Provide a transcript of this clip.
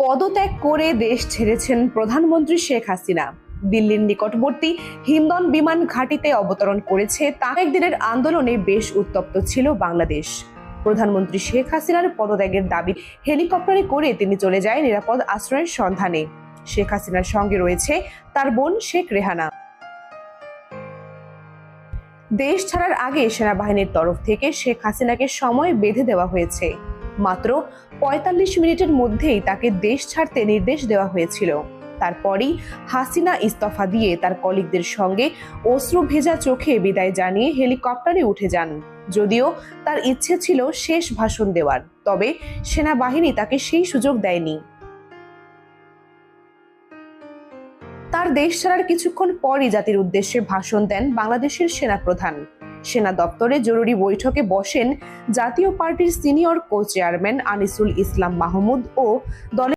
পদত্যাগ করে দেশ ছেড়েছেন প্রধানমন্ত্রী শেখ হাসিনা। দিল্লির নিকটবর্তী হিন্দন বিমান ঘাঁটিতে অবতরণ করেছে। তার একদিনের আন্দোলনে বেশ উত্তপ্ত ছিল বাংলাদেশ। প্রধানমন্ত্রী শেখ হাসিনার পদত্যাগের দাবি হেলিকপ্টারে করে তিনি চলে যায় নিরাপদ আশ্রয়ের সন্ধানে। শেখ হাসিনার সঙ্গে রয়েছে তার বোন শেখ রেহানা। দেশ ছাড়ার আগে সেনাবাহিনীর তরফ থেকে শেখ হাসিনাকে সময় বেঁধে দেওয়া হয়েছে। মাত্র ৪৫ মিনিটের মধ্যেই তাকে দেশ ছাড়তে নির্দেশ দেওয়া হয়েছিল। তারপরই হাসিনা ইস্তফা দিয়ে তার কলিগদের সঙ্গে অশ্রু ভেজা চোখে বিদায় জানিয়ে হেলিকপ্টারে উঠে যান। যদিও তার ইচ্ছে ছিল শেষ ভাষণ দেওয়ার, তবে সেনাবাহিনী তাকে সেই সুযোগ দেয়নি। তার দেশ ছাড়ার কিছুক্ষণ পরই জাতির উদ্দেশ্যে ভাষণ দেন বাংলাদেশের সেনাপ্রধান। সেনা দপ্তরে জরুরি বৈঠকে বসেন জাতীয় পার্টির সিনিয়র কো চেয়ারম্যান আনিসুল ইসলাম মাহমুদ ও দলের